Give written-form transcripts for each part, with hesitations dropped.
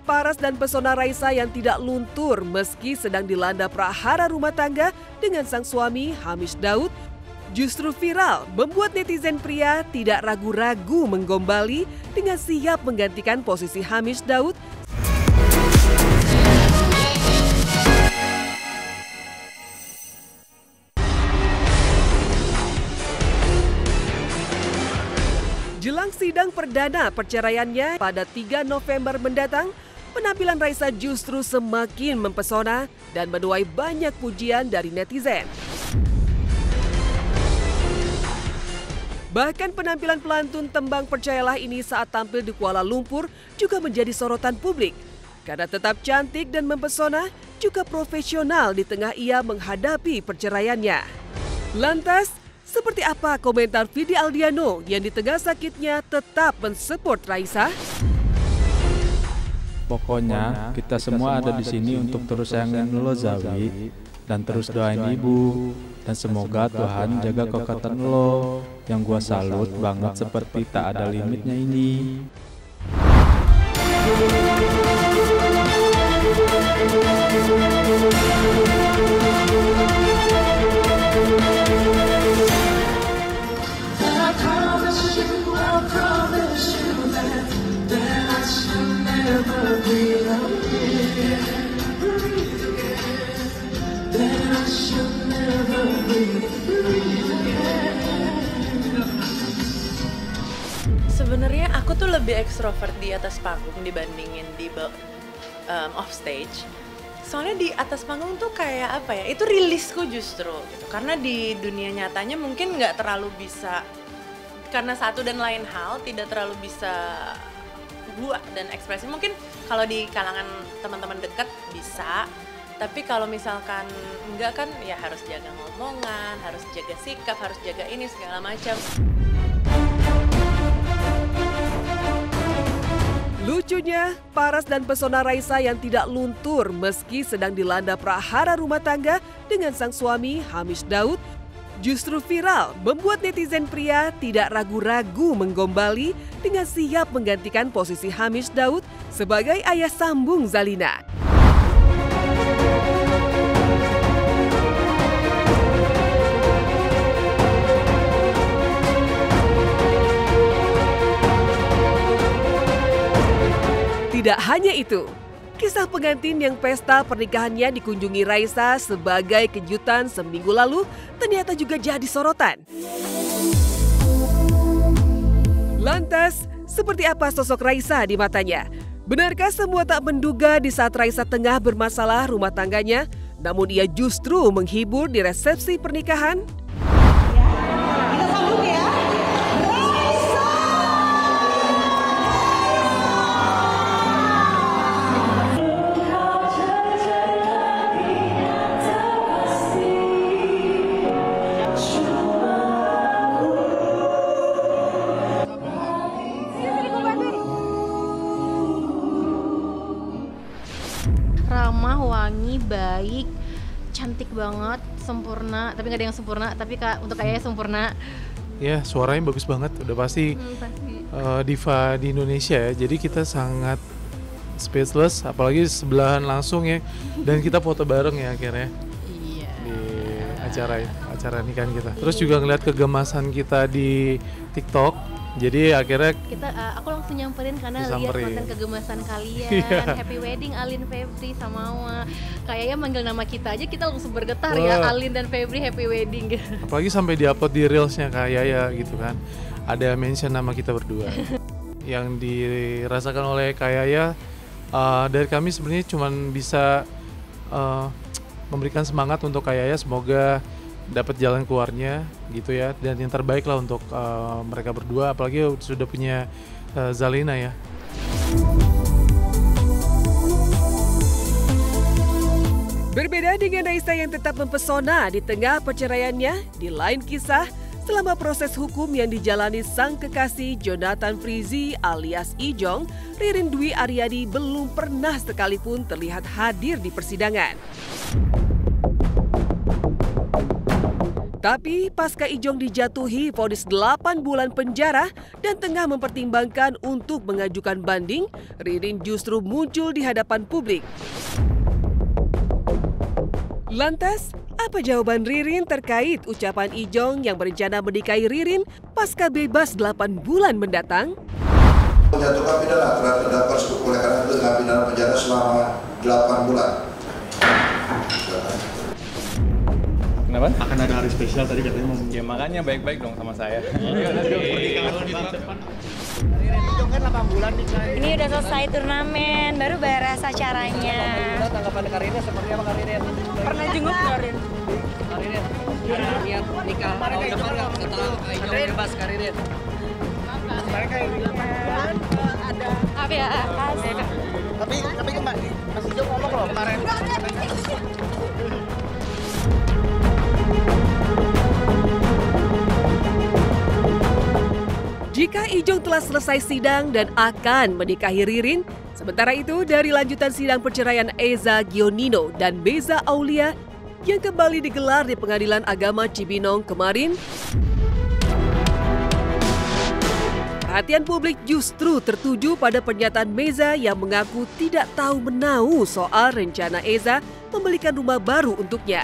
paras dan pesona Raisa yang tidak luntur meski sedang dilanda prahara rumah tangga dengan sang suami Hamish Daud justru viral membuat netizen pria tidak ragu-ragu menggombali dengan siap menggantikan posisi Hamish Daud. Jelang sidang perdana perceraiannya pada 3 November mendatang, penampilan Raisa justru semakin mempesona dan menuai banyak pujian dari netizen. Bahkan penampilan pelantun tembang Percayalah ini saat tampil di Kuala Lumpur juga menjadi sorotan publik. Karena tetap cantik dan mempesona, juga profesional di tengah ia menghadapi perceraiannya. Lantas, seperti apa komentar Vidi Aldiano yang di tengah sakitnya tetap mensupport Raisa? Pokoknya kita semua ada di sini untuk terus sayangin lo Zawi dan terus doain ibu dan semoga Tuhan jaga kekuatan lo yang gua salut banget seperti tak ada limitnya ini. Sebenarnya aku tuh lebih ekstrovert di atas panggung dibandingin di off stage. Soalnya di atas panggung tuh kayak apa ya? Itu rilisku justru gitu. Karena di dunia nyatanya mungkin nggak terlalu bisa, karena satu dan lain hal tidak terlalu bisa gua dan ekspresi. Mungkin kalau di kalangan teman-teman dekat bisa, tapi kalau misalkan enggak kan ya harus jaga ngomongan, harus jaga sikap, harus jaga ini segala macam. Lucunya, paras dan pesona Raisa yang tidak luntur meski sedang dilanda prahara rumah tangga dengan sang suami Hamish Daud justru viral membuat netizen pria tidak ragu-ragu menggombali dengan siap menggantikan posisi Hamish Daud sebagai ayah sambung Zalina. Tidak hanya itu, kisah pengantin yang pesta pernikahannya dikunjungi Raisa sebagai kejutan seminggu lalu ternyata juga jadi sorotan. Lantas, seperti apa sosok Raisa di matanya? Benarkah semua tak menduga di saat Raisa tengah bermasalah rumah tangganya, namun ia justru menghibur di resepsi pernikahan? Kita sambut ya. Ramah, wangi, baik, cantik banget, sempurna. Tapi nggak ada yang sempurna, tapi untuk kayaknya sempurna. Ya, suaranya bagus banget. Udah pasti diva di Indonesia ya. Jadi kita sangat speechless, apalagi sebelahan langsung ya. Dan kita foto bareng ya akhirnya. Iya. Di acara nikahan kita. Terus juga ngeliat kegemasan kita di TikTok. Jadi akhirnya aku langsung nyamperin karena lihat konten kegemasan kalian. Happy wedding Alin, Febri, sama Samawa. Kayaknya manggil nama kita aja kita langsung bergetar ya, Alin dan Febri happy wedding. Apalagi sampai diupload di reelsnya Kak Yaya gitu kan. Ada mention nama kita berdua. Yang dirasakan oleh Kak Yaya dari kami sebenarnya cuma bisa memberikan semangat untuk Kak Yaya, semoga dapat jalan keluarnya gitu ya, dan yang terbaik lah untuk mereka berdua, apalagi sudah punya Zalina ya. Berbeda dengan Raisa yang tetap mempesona di tengah perceraiannya, di lain kisah, selama proses hukum yang dijalani sang kekasih Jonathan Frizzy alias Ijong, Ririn Dwi Aryadi belum pernah sekalipun terlihat hadir di persidangan. Tapi pasca Ijong dijatuhi vonis 8 bulan penjara dan tengah mempertimbangkan untuk mengajukan banding, Ririn justru muncul di hadapan publik. Lantas, apa jawaban Ririn terkait ucapan Ijong yang berencana menikahi Ririn pasca bebas 8 bulan mendatang? Menjatuhkan pidana terhadap terdakwa tersebut oleh karena itu dengan pidana penjara selama 8 bulan. Kenapa? Akan ada hari spesial tadi katanya mau. Ya makanya baik-baik dong sama saya. Ini udah selesai turnamen, baru beres acaranya. Tanggapan Karinnya seperti apa Karin? Pernah jenguk Karin? Karin, niat nikah tahun depan nggak setelah Ijong bebas Karin? Mereka yang ada. Apa ya? Tapi kemarin Mas Ijong ngomong loh kemarin. Jika Ijong telah selesai sidang dan akan menikahi Ririn, sementara itu dari lanjutan sidang perceraian Eza Gionino dan Beza Aulia yang kembali digelar di Pengadilan Agama Cibinong kemarin, perhatian publik justru tertuju pada pernyataan Meza yang mengaku tidak tahu menahu soal rencana Eza membelikan rumah baru untuknya.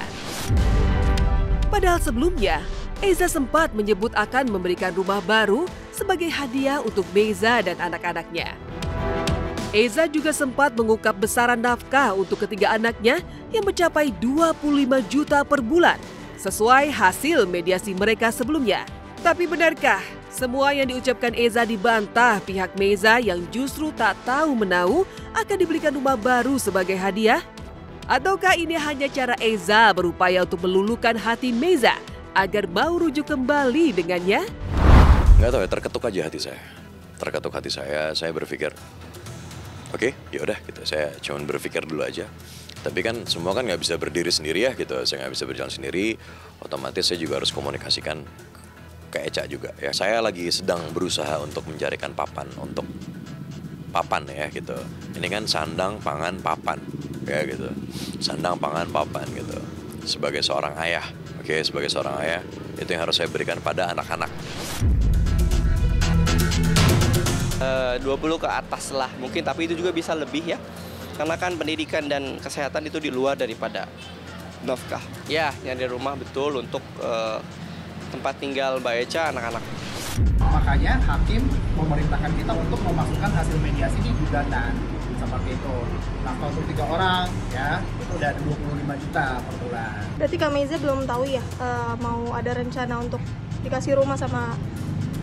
Padahal sebelumnya, Eza sempat menyebut akan memberikan rumah baru sebagai hadiah untuk Meza dan anak-anaknya. Eza juga sempat mengungkap besaran nafkah untuk ketiga anaknya yang mencapai 25 juta per bulan, sesuai hasil mediasi mereka sebelumnya. Tapi benarkah semua yang diucapkan Eza dibantah pihak Meza yang justru tak tahu menahu akan diberikan rumah baru sebagai hadiah? Ataukah ini hanya cara Eza berupaya untuk meluluhkan hati Meza agar mau rujuk kembali dengannya? Nggak tahu ya, terketuk aja hati saya. Terketuk hati saya berpikir, oke, yaudah gitu, saya cuma berpikir dulu aja. Tapi kan semua kan nggak bisa berdiri sendiri ya gitu, saya nggak bisa berjalan sendiri, otomatis saya juga harus komunikasikan ke Eca juga ya. Saya lagi sedang berusaha untuk mencarikan papan untuk papan ya gitu. Ini kan sandang, pangan, papan ya gitu. Sandang, pangan, papan gitu. Sebagai seorang ayah, oke, sebagai seorang ayah, itu yang harus saya berikan pada anak-anak. 20 ke atas lah mungkin, tapi itu juga bisa lebih ya. Karena kan pendidikan dan kesehatan itu di luar daripada nafkah. Ya, nyari rumah betul untuk tempat tinggal Mbak Eca, anak-anak. Makanya hakim memerintahkan kita untuk memasukkan hasil mediasi di gugatan. Seperti itu. Nafkah untuk 3 orang ya, itu udah 25 juta per bulan. Berarti Kak Meza belum tahu ya mau ada rencana untuk dikasih rumah sama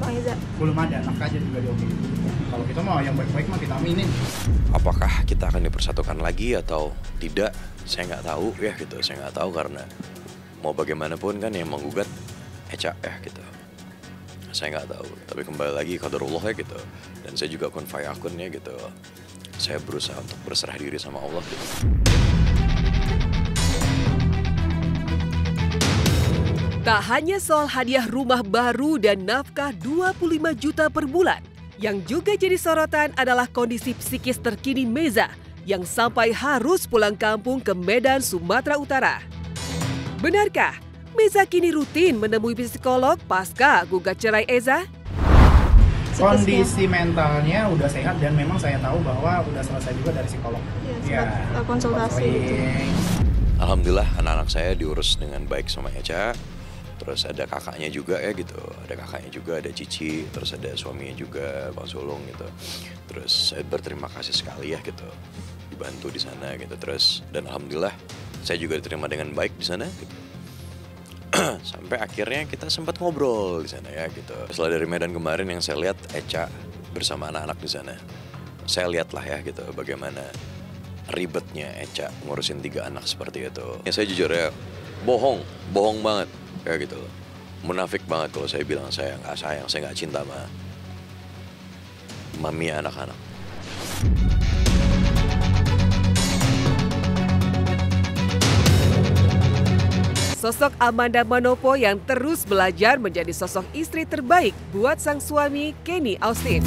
Bang Eza? Belum ada, nafkahnya juga diomongin. Kalau kita mau yang baik-baik mah kita aminin. Apakah kita akan dipersatukan lagi atau tidak? Saya nggak tahu ya gitu. Saya nggak tahu karena mau bagaimanapun kan yang menggugat Eca ya gitu. Saya nggak tahu. Tapi kembali lagi qadarullah ya gitu. Dan saya juga kun fayakun ya gitu. Saya berusaha untuk berserah diri sama Allah gitu. Tak hanya soal hadiah rumah baru dan nafkah 25 juta per bulan, yang juga jadi sorotan adalah kondisi psikis terkini Meza yang sampai harus pulang kampung ke Medan, Sumatera Utara. Benarkah Meza kini rutin menemui psikolog pasca gugat cerai Eza? Kondisi mentalnya udah sehat dan memang saya tahu bahwa udah selesai juga dari psikolog. Ya, konsultasi. Alhamdulillah anak-anak saya diurus dengan baik sama Eca. Terus ada kakaknya juga ya gitu. Ada kakaknya juga, ada Cici, terus ada suaminya juga, Bang Sulung gitu. Terus saya berterima kasih sekali ya gitu. Dibantu di sana gitu. Terus dan alhamdulillah saya juga diterima dengan baik di sana gitu. Sampai akhirnya kita sempat ngobrol di sana ya gitu. Setelah dari Medan kemarin yang saya lihat Eca bersama anak-anak di sana. Saya lihatlah ya gitu bagaimana ribetnya Eca ngurusin 3 anak seperti itu. Ya saya jujur ya, bohong banget ya gitu. Munafik banget kalau saya bilang saya nggak sayang, saya nggak cinta sama mami anak-anak. Sosok Amanda Manopo yang terus belajar menjadi sosok istri terbaik buat sang suami Kenny Austin.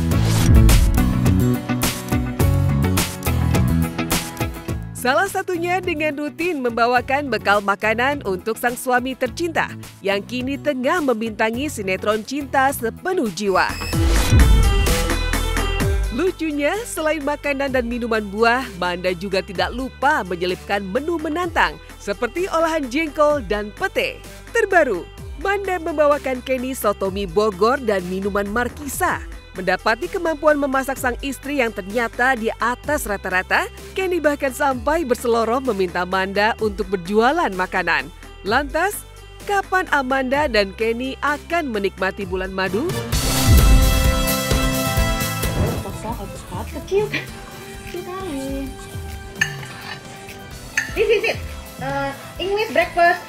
Salah satunya dengan rutin membawakan bekal makanan untuk sang suami tercinta yang kini tengah membintangi sinetron Cinta Sepenuh Jiwa. Lucunya, selain makanan dan minuman buah, Manda juga tidak lupa menyelipkan menu menantang seperti olahan jengkol dan pete. Terbaru, Manda membawakan Kenny soto mie Bogor dan minuman Markisa. Mendapati kemampuan memasak sang istri yang ternyata di atas rata-rata, Kenny bahkan sampai berseloroh meminta Manda untuk berjualan makanan. Lantas, kapan Amanda dan Kenny akan menikmati bulan madu? Kecil sekali. This English breakfast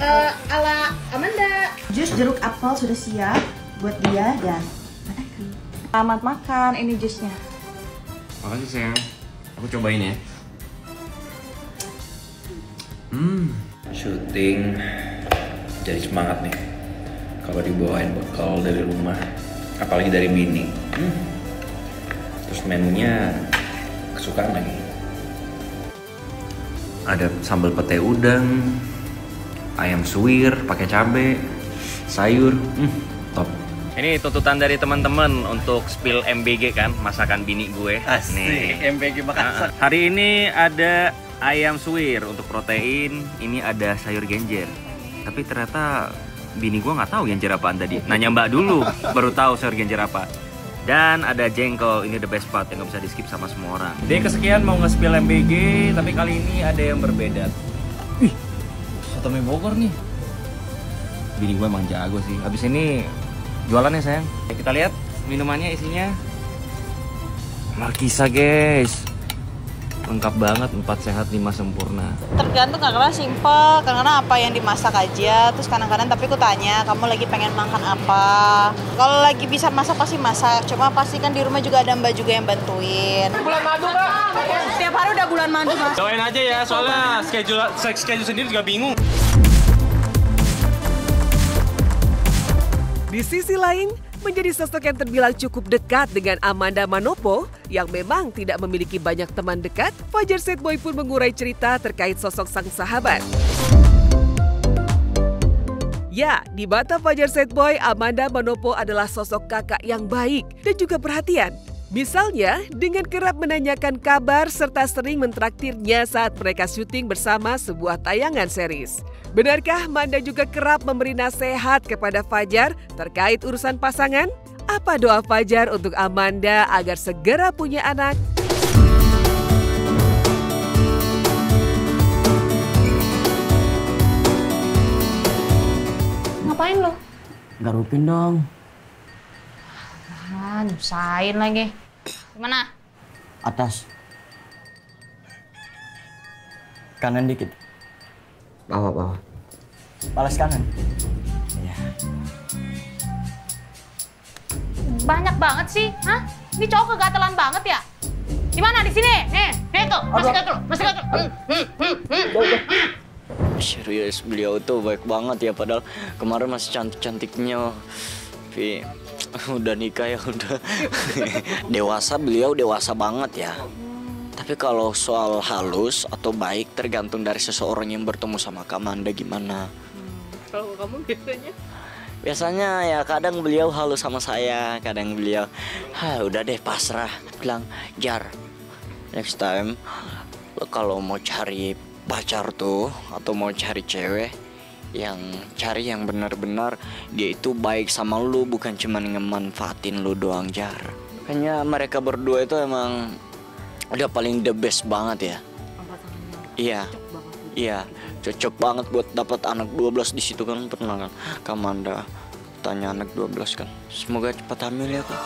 ala Amanda. Jus jeruk apel sudah siap buat dia dan anakku. Selamat makan, ini jusnya. Makasih sayang, aku cobain ya. Syuting jadi semangat nih kalau dibawain bekal dari rumah, apalagi dari bini. Terus menunya kesukaan lagi. Ada sambal pete udang, ayam suwir pakai cabe, sayur, top. Ini tuntutan dari teman-teman untuk spill MBG kan, masakan bini gue. Asik, nih. MBG masak. Hari ini ada ayam suwir untuk protein, ini ada sayur genjer. Tapi ternyata bini gue nggak tahu genjer apaan tadi. Nanya mbak dulu, baru tahu sayur genjer apa. Dan ada jengkol, ini the best part yang nggak bisa di skip sama semua orang. Dia kesekian mau nge-spill MBG, tapi kali ini ada yang berbeda. Ih, soto mie Bogor nih. Bini gue emang jago sih. Habis ini jualan ya sayang. Kita lihat minumannya isinya. Markisa guys. Lengkap banget, 4 sehat 5 sempurna. Tergantung, kadang-kadang simple, kadang-kadang apa yang dimasak aja. Terus kadang-kadang tapi aku tanya, kamu lagi pengen makan apa? Kalau lagi bisa masak pasti masak, cuma pasti kan di rumah juga ada mbak juga yang bantuin. Bulan madu Mbak. Setiap hari udah bulan madu Mas. Doain aja ya, soalnya schedule sendiri juga bingung. Di sisi lain, menjadi sosok yang terbilang cukup dekat dengan Amanda Manopo yang memang tidak memiliki banyak teman dekat, Fajar Setboy pun mengurai cerita terkait sosok sang sahabat. Ya, di mata Fajar Setboy, Amanda Manopo adalah sosok kakak yang baik dan juga perhatian. Misalnya, dengan kerap menanyakan kabar serta sering mentraktirnya saat mereka syuting bersama sebuah tayangan series. Benarkah Manda juga kerap memberi nasihat kepada Fajar terkait urusan pasangan? Apa doa Fajar untuk Amanda agar segera punya anak? Ngapain lo? Garupin dong. Nyusahin lagi. Gimana? Atas. Kanan dikit. Bawah. Balas kanan. Iya. Banyak banget sih, hah? Ini cowok kegatelan banget ya? Di mana? Di sini? Nih tuh, masih gatel. Serius, beliau tuh baik banget ya, padahal kemarin masih cantik-cantiknya. Tapi udah nikah ya udah. Dewasa, beliau dewasa banget ya. Tapi kalau soal halus atau baik tergantung dari seseorang yang bertemu sama Amanda gimana. Kalau kamu biasanya? Biasanya ya kadang beliau halus sama saya, kadang beliau udah deh pasrah. Bilang, Jar, next time lo kalau mau cari pacar tuh atau mau cari cewek, cari yang benar-benar dia itu baik sama lu, bukan cuma ngemanfaatin lu doang, Jar. Kayaknya mereka berdua itu emang udah paling the best banget ya. Iya, cocok banget buat dapat anak 12 di situ kan, pernah kan Amanda tanya anak 12 kan. Semoga cepat hamil ya Kak.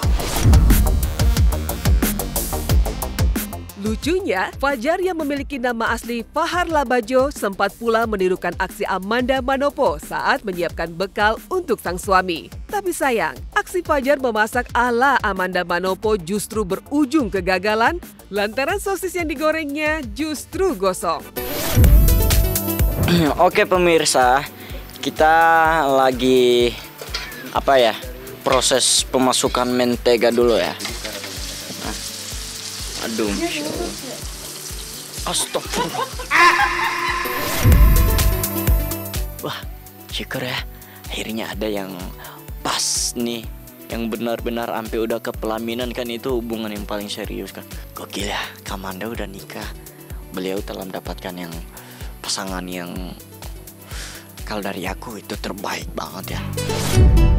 Lucunya, Fajar yang memiliki nama asli Fahar Labajo sempat pula menirukan aksi Amanda Manopo saat menyiapkan bekal untuk sang suami. Tapi sayang, aksi Fajar memasak ala Amanda Manopo justru berujung kegagalan lantaran sosis yang digorengnya justru gosong. Oke pemirsa, kita lagi proses pemasukan mentega dulu ya. Aduh, Astagfirullah. Wah, syukur ya. Akhirnya ada yang pas nih, yang benar-benar sampai udah ke pelaminan kan, itu hubungan yang paling serius kan. Gokil ya, Kamanda udah nikah. Beliau telah mendapatkan yang pasangan yang kalau dari aku itu terbaik banget ya.